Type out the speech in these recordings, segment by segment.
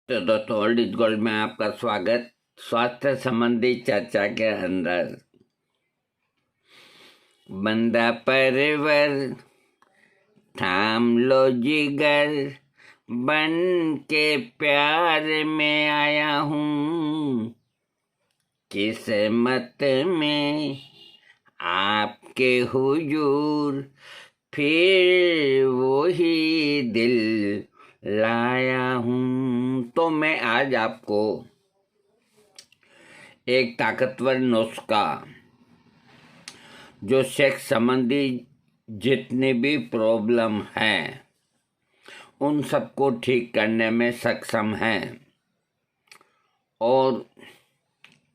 तो दोस्तों old is gold में आपका स्वागत। स्वास्थ्य संबंधी चर्चा के अंदर बंदा परवर थाम लो जिगर, बन के प्यार में आया हूँ, किस्मत में आपके हुजूर फिर वही दिल लाया हूँ। तो मैं आज आपको एक ताकतवर नुस्खा, जो सेक्स संबंधी जितनी भी प्रॉब्लम हैं उन सबको ठीक करने में सक्षम है, और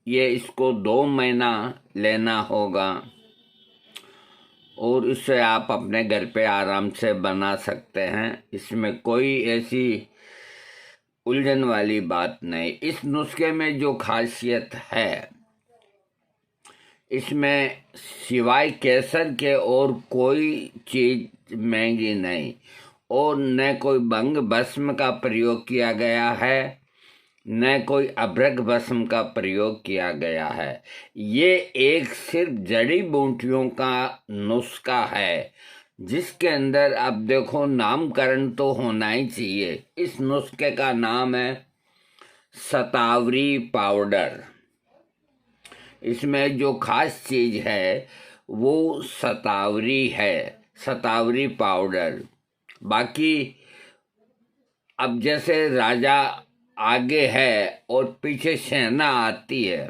ये इसको 2 महीना लेना होगा और इसे आप अपने घर पे आराम से बना सकते हैं। इसमें कोई ऐसी उलझन वाली बात नहीं। इस नुस्खे में जो खासियत है, इसमें सिवाय केसर के और कोई चीज महंगी नहीं, और न कोई भंग भस्म का प्रयोग किया गया है, न कोई अभ्रक भस्म का प्रयोग किया गया है। ये एक सिर्फ जड़ी बूटियों का नुस्खा है, जिसके अंदर अब देखो नामकरण तो होना ही चाहिए। इस नुस्खे का नाम है शतावरी पाउडर। इसमें जो खास चीज है वो शतावरी है, शतावरी पाउडर। बाकी अब जैसे राजा आगे है और पीछे सेना आती है,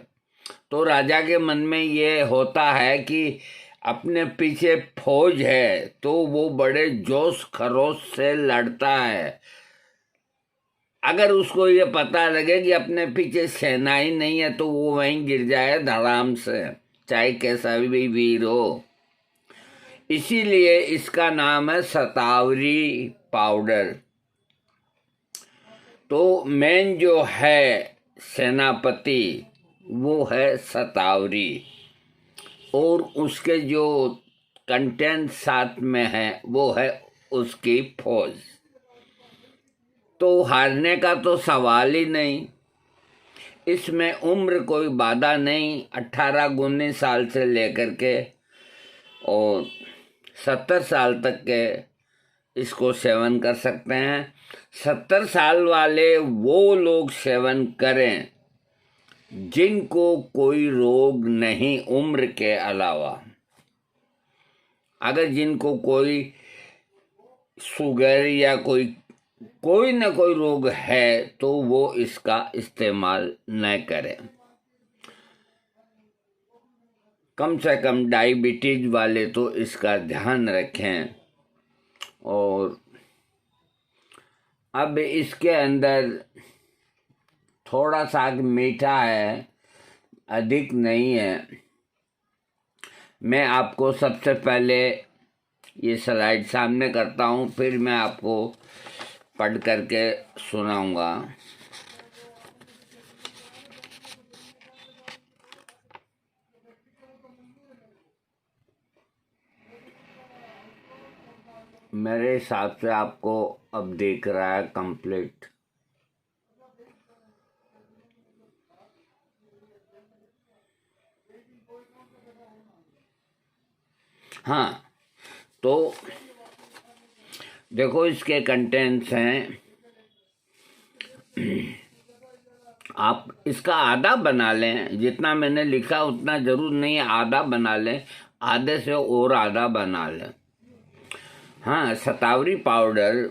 तो राजा के मन में ये होता है कि अपने पीछे फौज है, तो वो बड़े जोश खरोश से लड़ता है। अगर उसको ये पता लगे कि अपने पीछे सेना ही नहीं है, तो वो वहीं गिर जाए धड़ाम से, चाहे कैसा भी वीर हो। इसीलिए इसका नाम है शतावरी पाउडर। तो मेन जो है सेनापति वो है शतावरी, और उसके जो कंटेंट साथ में है वो है उसकी फौज। तो हारने का तो सवाल ही नहीं। इसमें उम्र कोई बाधा नहीं। 18-19 साल से लेकर के और 70 साल तक के इसको सेवन कर सकते हैं। 70 साल वाले वो लोग सेवन करें जिनको कोई रोग नहीं उम्र के अलावा। अगर जिनको कोई शुगर या कोई न कोई रोग है, तो वो इसका इस्तेमाल न करें। कम से कम डायबिटीज वाले तो इसका ध्यान रखें। और अब इसके अंदर थोड़ा सा मीठा है, अधिक नहीं है। मैं आपको सबसे पहले ये स्लाइड सामने करता हूँ, फिर मैं आपको पढ़ करके सुनाऊंगा। मेरे हिसाब से आपको अब दिख रहा है कंप्लीट। हाँ, तो देखो इसके कंटेंट्स हैं। आप इसका आधा बना लें, जितना मैंने लिखा उतना जरूर नहीं है, आधा बना लें, आधे से और आधा बना लें। हाँ, शतावरी पाउडर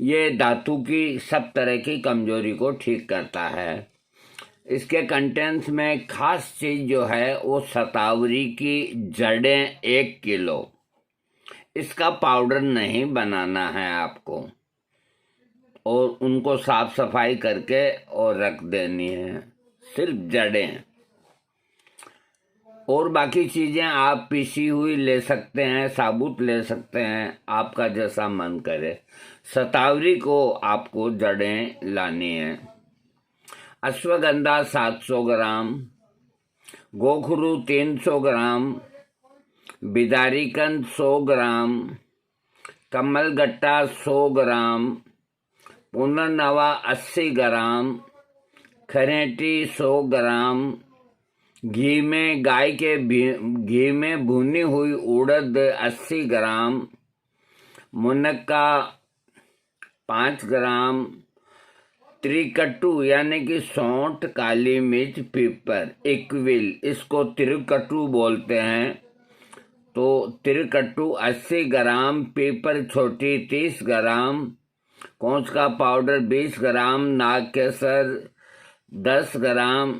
ये धातु की सब तरह की कमजोरी को ठीक करता है। इसके कंटेंट्स में खास चीज जो है वो शतावरी की जड़ें 1 किलो। इसका पाउडर नहीं बनाना है आपको, और उनको साफ सफाई करके और रख देनी है, सिर्फ जड़ें। और बाकी चीजें आप पिसी हुई ले सकते हैं, साबुत ले सकते हैं, आपका जैसा मन करे। शतावरी को आपको जड़ें लानी है। अश्वगंधा 700 ग्राम, गोखरू 300 ग्राम, बिदारीकंद 100 ग्राम, कमलगट्टा 100 ग्राम, पुनर्नवा 80 ग्राम, खरेटी 100 ग्राम, घी में गाय के घी में भुनी हुई उड़द 80 ग्राम, मुनक्का 5 ग्राम, त्रिकट्टू यानी कि सौंठ, काली मिर्च, पीपर, इक्विल, इसको त्रिकट्टू बोलते हैं, तो त्रिकट्टू 80 ग्राम, पीपर छोटी 30 ग्राम, कौंच का पाउडर 20 ग्राम, नागकेसर 10 ग्राम,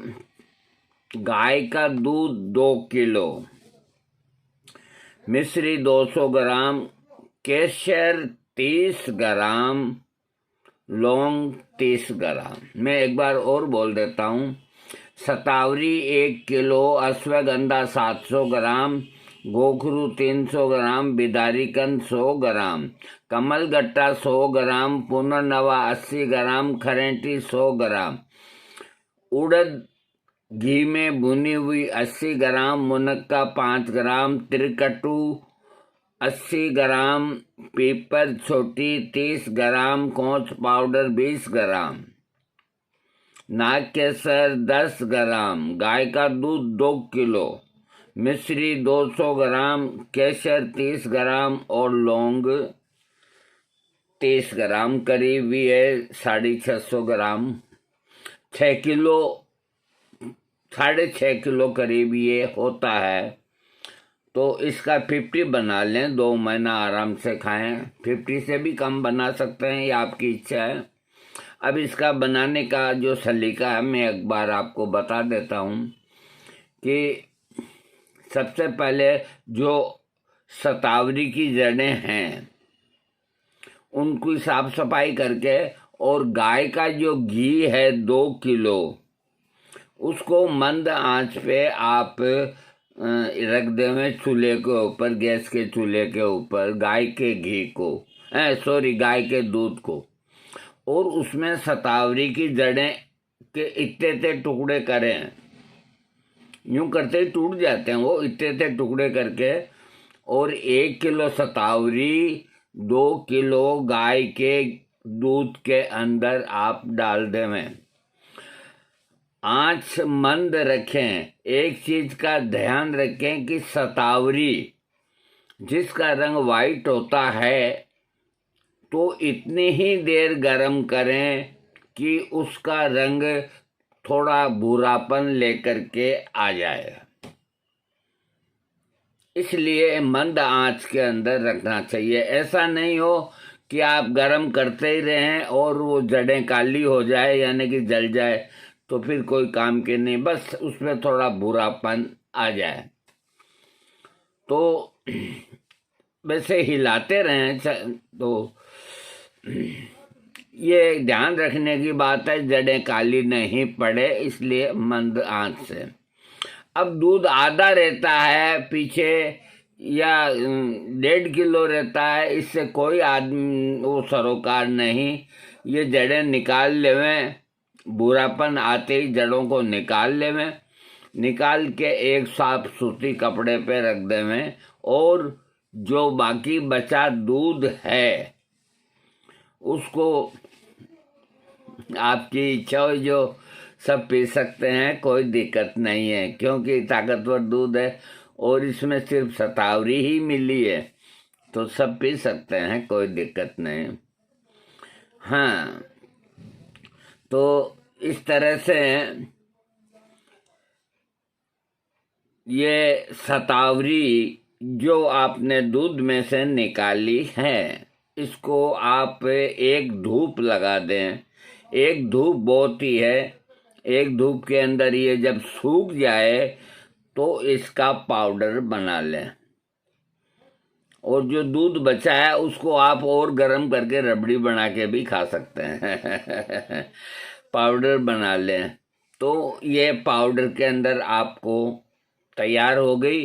गाय का दूध 2 किलो, मिश्री 200 ग्राम, केसर 30 ग्राम, लौंग 30 ग्राम। मैं एक बार और बोल देता हूँ। शतावरी 1 किलो, अश्वगंधा 700 ग्राम, गोखरू 300 ग्राम, बिदारीकंद 100 ग्राम, कमलगट्टा 100 ग्राम, पुनर्नवा 80 ग्राम, खरेटी 100 ग्राम, उड़द घी में भुनी हुई 80 ग्राम, मुनक्का 5 ग्राम, त्रिकट्टू 80 ग्राम, पीपर छोटी 30 ग्राम, कौंच पाउडर 20 ग्राम, नागकेसर 10 ग्राम, गाय का दूध 2 किलो, मिश्री 200 ग्राम, केसर 30 ग्राम और लौंग 30 ग्राम, करीब ये 650 ग्राम, 6 किलो 6.5 किलो करीब ये होता है। तो इसका 50 बना लें, 2 महीना आराम से खाएं। 50 से भी कम बना सकते हैं, ये आपकी इच्छा है। अब इसका बनाने का जो सलीका है मैं एक बार आपको बता देता हूँ कि सबसे पहले जो शतावरी की जड़ें हैं उनकी साफ सफाई करके, और गाय का जो घी है 2 किलो, उसको मंद आंच पे आप रख दें चूल्हे के ऊपर, गैस के चूल्हे के ऊपर, गाय के घी को गाय के दूध को, और उसमें शतावरी की जड़ें के इतने टुकड़े करें। यूं करते ही टूट जाते हैं वो, इतने टुकड़े करके, और 1 किलो शतावरी 2 किलो गाय के दूध के अंदर आप डाल दें। आंच मंद रखें। एक चीज का ध्यान रखें कि शतावरी जिसका रंग वाइट होता है तो इतनी ही देर गर्म करें कि उसका रंग थोड़ा भूरापन लेकर के आ जाए। इसलिए मंद आंच के अंदर रखना चाहिए। ऐसा नहीं हो कि आप गर्म करते ही रहें और वो जड़ें काली हो जाए यानी कि जल जाए, तो फिर कोई काम के नहीं, बस उसमें थोड़ा भूरापन आ जाए। तो वैसे हिलाते रहें। तो ये ध्यान रखने की बात है जड़ें काली नहीं पड़े, इसलिए मंद आंच से। अब दूध आधा रहता है पीछे या 1.5 किलो रहता है, इससे कोई आदमी वो सरोकार नहीं। ये जड़ें निकाल लेवें, बुरापन आते ही जड़ों को निकाल लेवें, निकाल के एक साफ सूती कपड़े पे रख देवें, और जो बाकी बचा दूध है उसको आपकी इच्छा हो जो सब पी सकते हैं, कोई दिक्कत नहीं है, क्योंकि ताकतवर दूध है और इसमें सिर्फ शतावरी ही मिली है, तो सब पी सकते हैं, कोई दिक्कत नहीं। हाँ, तो इस तरह से ये शतावरी जो आपने दूध में से निकाली है, इसको आप एक धूप लगा दें। एक धूप बहुत ही है। एक धूप के अंदर ये जब सूख जाए तो इसका पाउडर बना लें, और जो दूध बचा है उसको आप और गर्म करके रबड़ी बना के भी खा सकते हैं। पाउडर बना लें। तो ये पाउडर के अंदर आपको तैयार हो गई।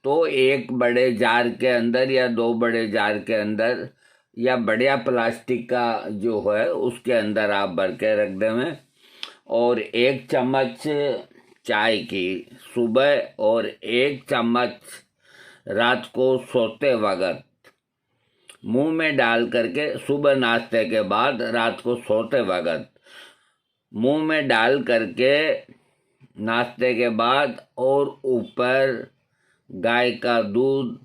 तो एक बड़े जार के अंदर या 2 बड़े जार के अंदर या बढ़िया प्लास्टिक का जो है उसके अंदर आप भर के रख दें, और 1 चम्मच चाय की सुबह और 1 चम्मच रात को सोते वक्त मुंह में डाल करके सुबह नाश्ते के बाद, रात को सोते वक्त मुंह में डाल करके नाश्ते के बाद, और ऊपर गाय का दूध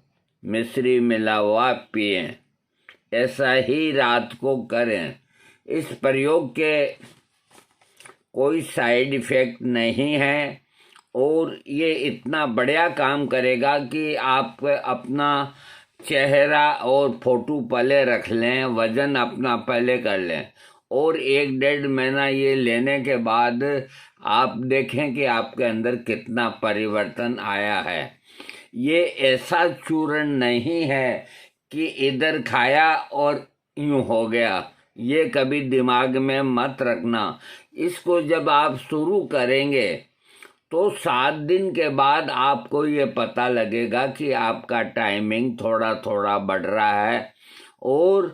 मिश्री मिला हुआ पिएं। ऐसा ही रात को करें। इस प्रयोग के कोई साइड इफेक्ट नहीं है और ये इतना बढ़िया काम करेगा कि आप अपना चेहरा और फोटो पहले रख लें, वजन अपना पहले कर लें, और 1-1.5 महीना ये लेने के बाद आप देखें कि आपके अंदर कितना परिवर्तन आया है। ये ऐसा चूर्ण नहीं है कि इधर खाया और यूं हो गया, ये कभी दिमाग में मत रखना। इसको जब आप शुरू करेंगे तो 7 दिन के बाद आपको ये पता लगेगा कि आपका टाइमिंग थोड़ा थोड़ा बढ़ रहा है, और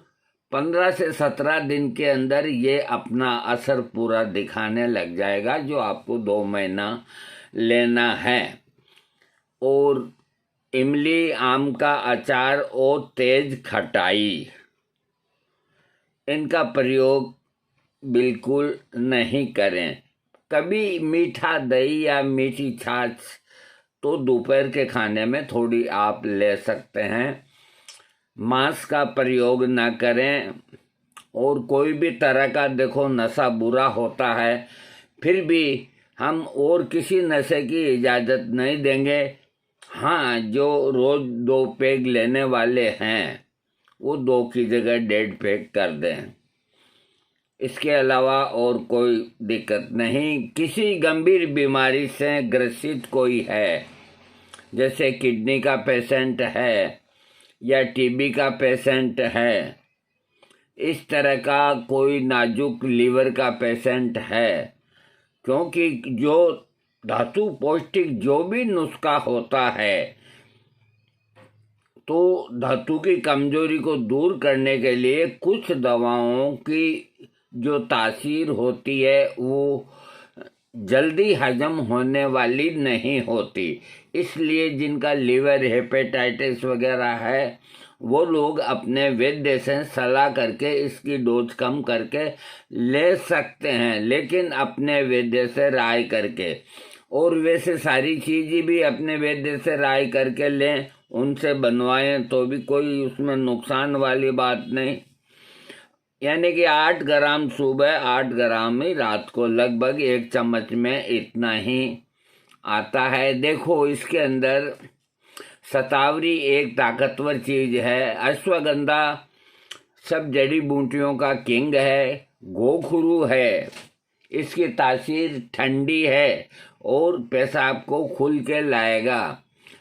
15 से 17 दिन के अंदर ये अपना असर पूरा दिखाने लग जाएगा, जो आपको 2 महीना लेना है। और इमली, आम का अचार और तेज खटाई, इनका प्रयोग बिल्कुल नहीं करें। कभी मीठा दही या मीठी छाछ तो दोपहर के खाने में थोड़ी आप ले सकते हैं। मांस का प्रयोग ना करें, और कोई भी तरह का देखो नशा बुरा होता है, फिर भी हम और किसी नशे की इजाज़त नहीं देंगे। हाँ, जो रोज़ 2 पैग लेने वाले हैं वो 2 की जगह 1.5 पैग कर दें। इसके अलावा और कोई दिक्कत नहीं। किसी गंभीर बीमारी से ग्रसित कोई है, जैसे किडनी का पेशेंट है या टीबी का पेशेंट है, इस तरह का कोई नाजुक लीवर का पेशेंट है, क्योंकि जो धातु पौष्टिक जो भी नुस्खा होता है, तो धातु की कमजोरी को दूर करने के लिए कुछ दवाओं की जो तासीर होती है वो जल्दी हजम होने वाली नहीं होती। इसलिए जिनका लीवर हेपेटाइटिस वगैरह है, वो लोग अपने वैद्य से सलाह करके इसकी डोज कम करके ले सकते हैं, लेकिन अपने वैद्य से राय करके। और वैसे सारी चीज़ें भी अपने वैद्य से राय करके लें, उनसे बनवाएं, तो भी कोई उसमें नुकसान वाली बात नहीं। यानी कि 8 ग्राम सुबह, 8 ग्राम ही रात को, लगभग 1 चम्मच में इतना ही आता है। देखो, इसके अंदर शतावरी एक ताकतवर चीज है, अश्वगंधा सब जड़ी बूटियों का किंग है, गोखरू है, इसकी तासीर ठंडी है और पेशाब को खुल के लाएगा।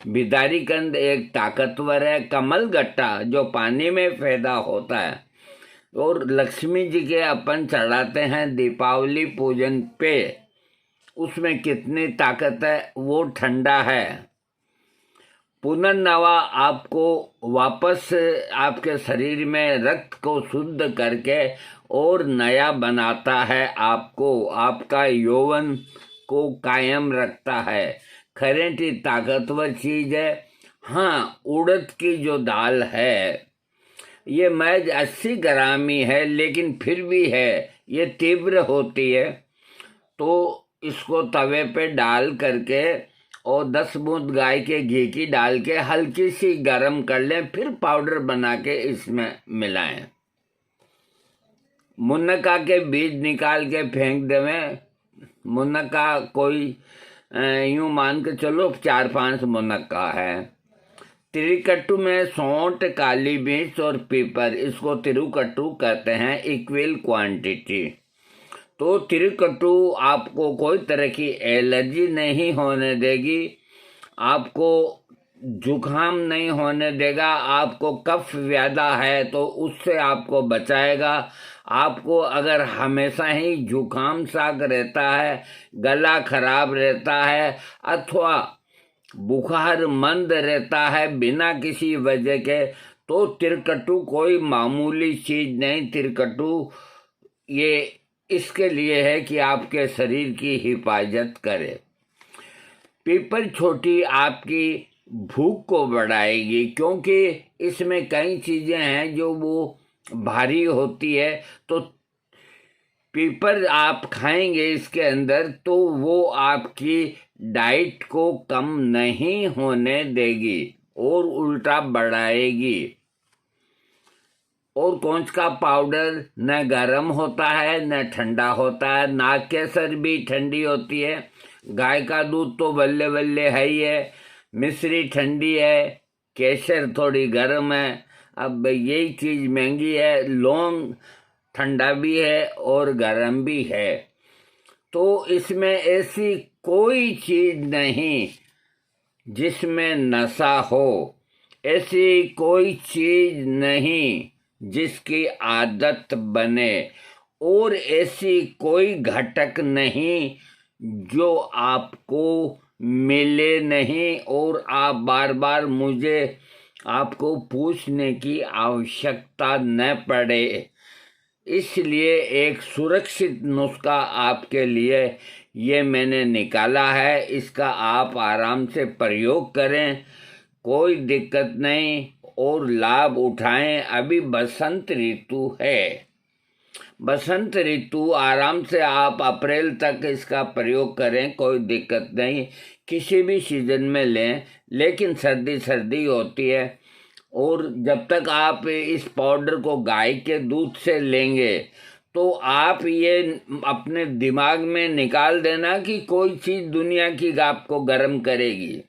बिदारी कंद एक ताकतवर है, कमल गट्टा जो पानी में पैदा होता है और लक्ष्मी जी के अपन चढ़ाते हैं दीपावली पूजन पे, उसमें कितनी ताकत है, वो ठंडा है। पुनर्नवा आपको वापस आपके शरीर में रक्त को शुद्ध करके और नया बनाता है, आपको आपका यौवन को कायम रखता है। खरेटी ताकतवर चीज है। हाँ, उड़द की जो दाल है ये महज 80 ग्राम ही है, लेकिन फिर भी है, ये तीव्र होती है, तो इसको तवे पे डाल करके और 10 बूंद गाय के घी की डाल के हल्की सी गरम कर लें, फिर पाउडर बना के इसमें मिलाएं। मुनक्का के बीज निकाल के फेंक देवें। मुनक्का कोई यूं मान के चलो 4-5 मुनक्का है। तिरुकट्टू में सौंठ, काली मिर्च और पीपर, इसको तिरुकट्टू कहते हैं, इक्वल क्वांटिटी। तो तिरुकट्टू आपको कोई तरह की एलर्जी नहीं होने देगी, आपको जुकाम नहीं होने देगा, आपको कफ व्याधा है तो उससे आपको बचाएगा। आपको अगर हमेशा ही जुकाम साग रहता है, गला खराब रहता है अथवा बुखार मंद रहता है बिना किसी वजह के, तो तिरुकट्टू कोई मामूली चीज नहीं। तिरुकट्टू ये इसके लिए है कि आपके शरीर की हिफाजत करे। पीपल छोटी आपकी भूख को बढ़ाएगी, क्योंकि इसमें कई चीज़ें हैं जो वो भारी होती है। तो पीपर आप खाएंगे इसके अंदर तो वो आपकी डाइट को कम नहीं होने देगी और उल्टा बढ़ाएगी। और कौंच का पाउडर न गर्म होता है न ठंडा होता है, ना केसर भी ठंडी होती है। गाय का दूध तो बल्ले बल्ले है ही है, मिश्री ठंडी है, केसर थोड़ी गर्म है। अब यही चीज़ महंगी है, लौंग ठंडा भी है और गर्म भी है। तो इसमें ऐसी कोई चीज़ नहीं जिसमें नशा हो, ऐसी कोई चीज़ नहीं जिसकी आदत बने, और ऐसी कोई घटक नहीं जो आपको मिले नहीं और आप बार बार मुझे आपको पूछने की आवश्यकता न पड़े। इसलिए एक सुरक्षित नुस्खा आपके लिए ये मैंने निकाला है, इसका आप आराम से प्रयोग करें, कोई दिक्कत नहीं, और लाभ उठाएं। अभी बसंत ऋतु है, बसंत ऋतु आराम से आप अप्रैल तक इसका प्रयोग करें, कोई दिक्कत नहीं, किसी भी सीजन में लें, लेकिन सर्दी सर्दी होती है। और जब तक आप इस पाउडर को गाय के दूध से लेंगे तो आप ये अपने दिमाग में निकाल देना कि कोई चीज़ दुनिया की आपको गर्म करेगी।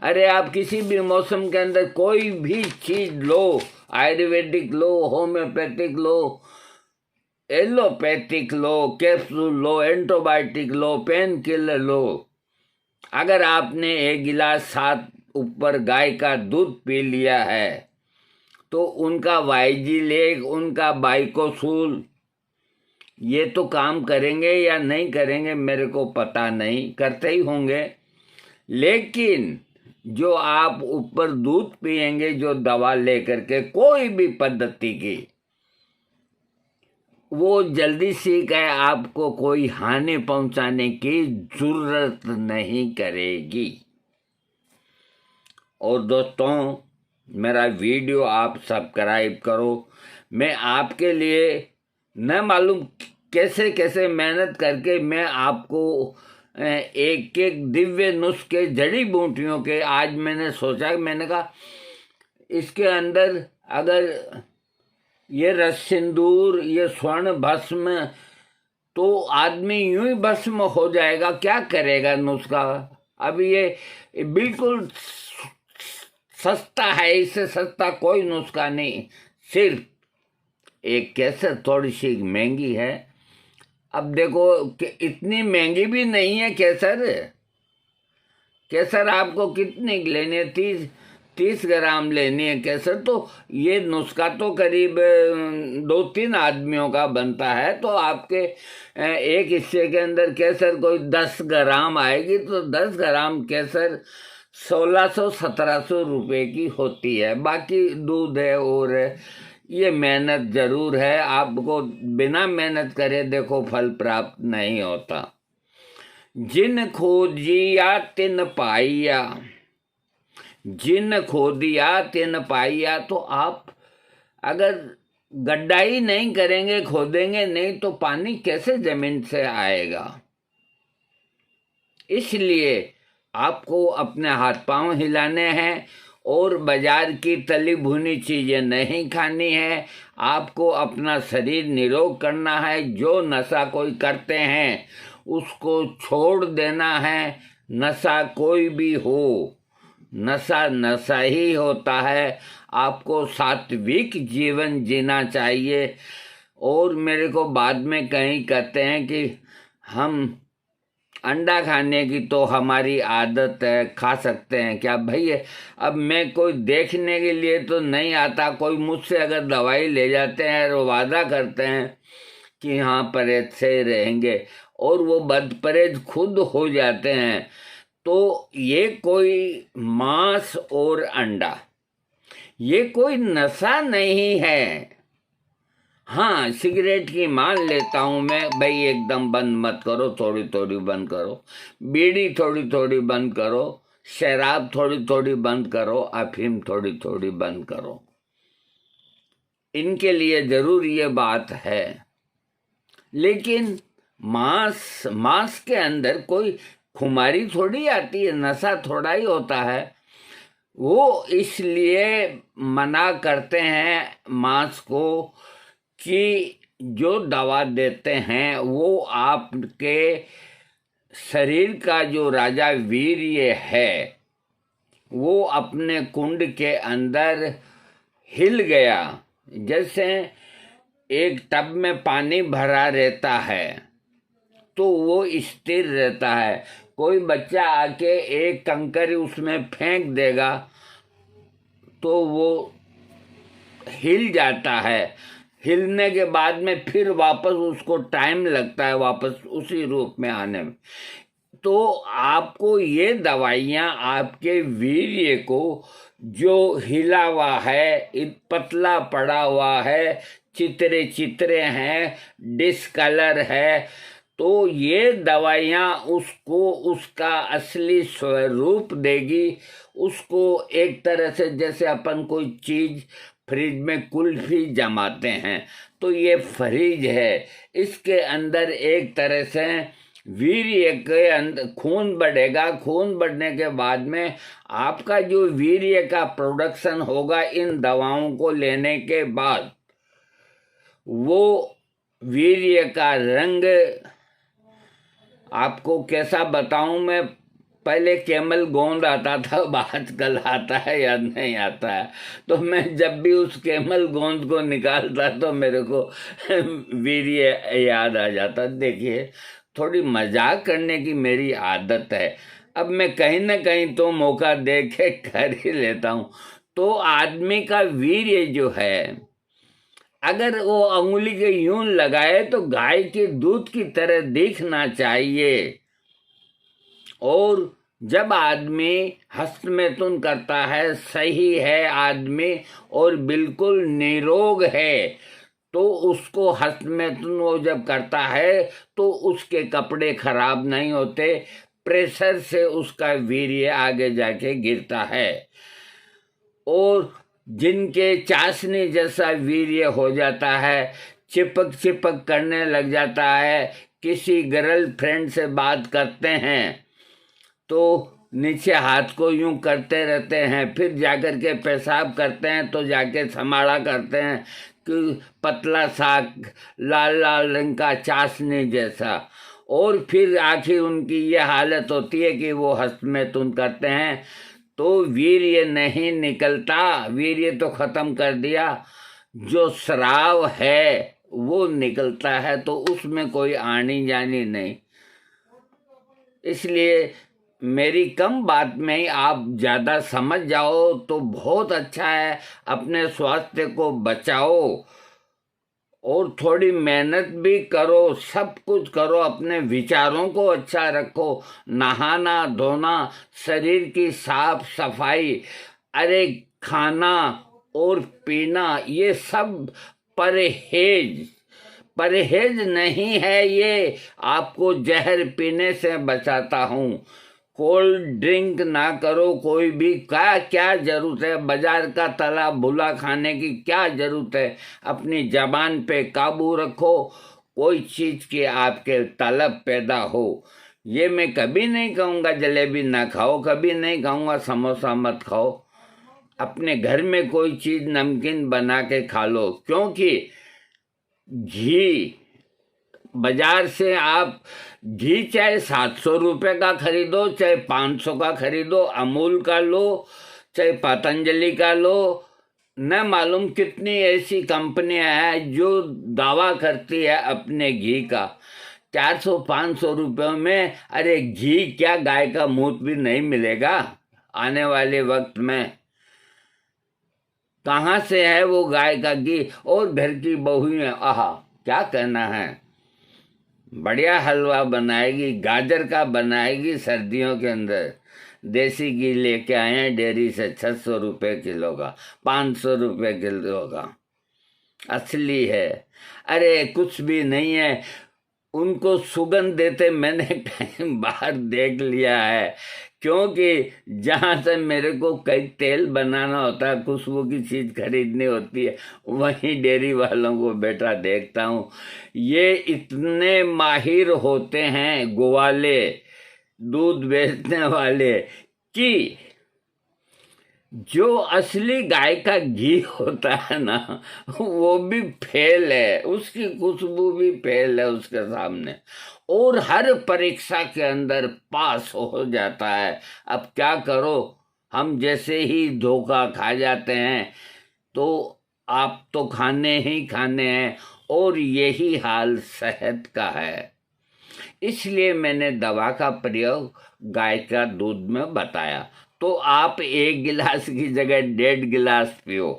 अरे आप किसी भी मौसम के अंदर कोई भी चीज़ लो, आयुर्वेदिक लो, होम्योपैथिक लो, एलोपैथिक लो, कैप्सूल लो, एंटीबायोटिक लो, पेन किलर लो, अगर आपने एक गिलास सात ऊपर गाय का दूध पी लिया है तो उनका वाइजिलेक, उनका बाइकोसूल ये तो काम करेंगे या नहीं करेंगे मेरे को पता नहीं, करते ही होंगे। लेकिन जो आप ऊपर दूध पिएंगे, जो दवा लेकर के कोई भी पद्धति की, वो जल्दी सीख है, आपको कोई हानि पहुंचाने की जरूरत नहीं करेगी। और दोस्तों, मेरा वीडियो आप सब्सक्राइब करो। मैं आपके लिए न मालूम कैसे कैसे मेहनत करके मैं आपको एक एक दिव्य नुस्खे, जड़ी बूटियों के, आज मैंने सोचा, मैंने कहा इसके अंदर अगर ये रस सिंदूर, ये स्वर्ण भस्म, तो आदमी यूं ही भस्म हो जाएगा, क्या करेगा नुस्खा। अब ये बिल्कुल सस्ता है, इससे सस्ता कोई नुस्खा नहीं। सिर्फ एक केसर थोड़ी सी महंगी है। अब देखो कि इतनी महंगी भी नहीं है केसर। केसर आपको कितनी लेनी है? 30 ग्राम लेनी है केसर। तो ये नुस्खा तो करीब 2-3 आदमियों का बनता है। तो आपके एक हिस्से के अंदर केसर कोई 10 ग्राम आएगी, तो 10 ग्राम केसर 1600-1700 रुपये की होती है। बाकी दूध है और ये मेहनत जरूर है, आपको बिना मेहनत करे देखो फल प्राप्त नहीं होता। जिन खोजिया तिन पाइया, जिन खोदिया तिन पाइया। तो आप अगर गड्ढा ही नहीं करेंगे, खोदेंगे नहीं, तो पानी कैसे जमीन से आएगा। इसलिए आपको अपने हाथ पांव हिलाने हैं और बाजार की तली भुनी चीजें नहीं खानी है। आपको अपना शरीर निरोग करना है। जो नशा कोई करते हैं उसको छोड़ देना है। नशा कोई भी हो, नशा नशा ही होता है। आपको सात्विक जीवन जीना चाहिए। और मेरे को बाद में कहीं कहते हैं कि हम अंडा खाने की तो हमारी आदत है, खा सकते हैं क्या भैया। अब मैं कोई देखने के लिए तो नहीं आता, कोई मुझसे अगर दवाई ले जाते हैं और वादा करते हैं कि हाँ परहेज से रहेंगे, और वो बदपरहेज खुद हो जाते हैं, तो ये कोई मांस और अंडा, ये कोई नशा नहीं है। हाँ, सिगरेट की मान लेता हूँ मैं, भाई एकदम बंद मत करो, थोड़ी थोड़ी बंद करो। बीड़ी थोड़ी थोड़ी बंद करो। शराब थोड़ी थोड़ी बंद करो, अफीम थोड़ी थोड़ी बंद करो। इनके लिए जरूर ये बात है। लेकिन मांस के अंदर कोई खुमारी थोड़ी आती है, नशा थोड़ा ही होता है। वो इसलिए मना करते हैं मांस को कि जो दवा देते हैं वो आपके शरीर का जो राजा वीर्य है वो अपने कुंड के अंदर हिल गया। जैसे एक टब में पानी भरा रहता है तो वो स्थिर रहता है। कोई बच्चा आके एक कंकरी उसमें फेंक देगा तो वो हिल जाता है। हिलने के बाद में फिर वापस उसको टाइम लगता है वापस उसी रूप में आने में। तो आपको ये दवाइयाँ आपके वीर्य को जो हिला हुआ है, पतला पड़ा हुआ है, चित्रे चित्रे हैं, डिसकलर है, तो ये दवाइयाँ उसको उसका असली स्वरूप देगी। उसको एक तरह से जैसे अपन कोई चीज फ्रिज में कुल्फी जमाते हैं तो ये फ्रिज है, इसके अंदर एक तरह से वीर्य के अंदर खून बढ़ेगा। खून बढ़ने के बाद में आपका जो वीर्य का प्रोडक्शन होगा इन दवाओं को लेने के बाद, वो वीर्य का रंग आपको कैसा बताऊं मैं। पहले कैमल गोंद आता था, आजकल आता है या नहीं आता है। तो मैं जब भी उस कैमल गोंद को निकालता तो मेरे को वीर्य याद आ जाता। देखिए, थोड़ी मजाक करने की मेरी आदत है। अब मैं कहीं ना कहीं तो मौका दे के कर ही लेता हूँ। तो आदमी का वीर्य जो है, अगर वो अंगुली के यूं लगाए तो गाय के दूध की तरह दिखना चाहिए। और जब आदमी हस्तमैथुन करता है, सही है आदमी और बिल्कुल निरोग है, तो उसको हस्तमैथुन वो जब करता है तो उसके कपड़े खराब नहीं होते। प्रेशर से उसका वीर्य आगे जाके गिरता है। और जिनके चाशनी जैसा वीर्य हो जाता है, चिपक चिपक करने लग जाता है, किसी गर्ल फ्रेंड से बात करते हैं तो नीचे हाथ को यूं करते रहते हैं, फिर जाकर के पेशाब करते हैं तो जाके समाड़ा करते हैं कि पतला सा लाल लाल रंग का चाशनी जैसा। और फिर आखिर उनकी ये हालत होती है कि वो हस्तमैथुन करते हैं तो वीर्य नहीं निकलता, वीर्य तो खत्म कर दिया, जो स्राव है वो निकलता है, तो उसमें कोई आनी जानी नहीं। इसलिए मेरी कम बात में ही आप ज़्यादा समझ जाओ तो बहुत अच्छा है। अपने स्वास्थ्य को बचाओ और थोड़ी मेहनत भी करो, सब कुछ करो, अपने विचारों को अच्छा रखो, नहाना धोना, शरीर की साफ सफाई, अरे खाना और पीना, ये सब परहेज परहेज नहीं है, ये आपको जहर पीने से बचाता हूँ। कोल्ड ड्रिंक ना करो कोई भी, क्या जरूरत है बाजार का तला भुला खाने की, क्या जरूरत है। अपनी जबान पे काबू रखो, कोई चीज की आपके तलब पैदा हो। ये मैं कभी नहीं कहूँगा जलेबी ना खाओ, कभी नहीं कहूँगा समोसा मत खाओ। अपने घर में कोई चीज नमकीन बना के खा लो, क्योंकि घी बाजार से आप घी चाहे 700 रुपये का खरीदो, चाहे 500 का खरीदो, अमूल का लो चाहे पतंजलि का लो, न मालूम कितनी ऐसी कंपनियां हैं जो दावा करती है अपने घी का 400-500 रुपयों में। अरे घी क्या, गाय का मूत्र भी नहीं मिलेगा आने वाले वक्त में। कहाँ से है वो गाय का घी। और घर की बहुएं, आहा क्या कहना है, बढ़िया हलवा बनाएगी, गाजर का बनाएगी सर्दियों के अंदर। देसी घी लेके आए हैं डेयरी से 600 रुपये किलो का, 500 रुपये किलो का, असली है। अरे कुछ भी नहीं है, उनको सुगंध देते मैंने कई बार देख लिया है, क्योंकि जहाँ से मेरे को कई तेल बनाना होता है, खुशबू की चीज़ खरीदनी होती है, वहीं डेयरी वालों को बैठा देखता हूँ। ये इतने माहिर होते हैं ग्वाले, दूध बेचने वाले, कि जो असली गाय का घी होता है ना, वो भी फेल है, उसकी खुशबू भी फेल है उसके सामने, और हर परीक्षा के अंदर पास हो जाता है। अब क्या करो, हम जैसे ही धोखा खा जाते हैं तो आप तो खाने ही खाने हैं, और यही हाल सेहत का है। इसलिए मैंने दवा का प्रयोग गाय का दूध में बताया। तो आप 1 गिलास की जगह 1.5 गिलास पियो।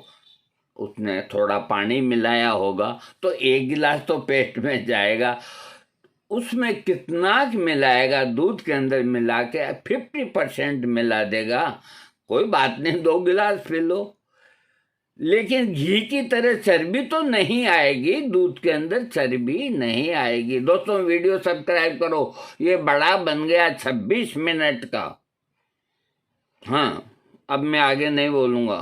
उसने थोड़ा पानी मिलाया होगा तो 1 गिलास तो पेट में जाएगा। उसमें कितना मिलाएगा, दूध के अंदर मिला के 50% मिला देगा, कोई बात नहीं, 2 गिलास पी लो। लेकिन घी की तरह चर्बी तो नहीं आएगी, दूध के अंदर चर्बी नहीं आएगी। दोस्तों, वीडियो सब्सक्राइब करो। ये बड़ा बन गया 26 मिनट का। हाँ, अब मैं आगे नहीं बोलूँगा।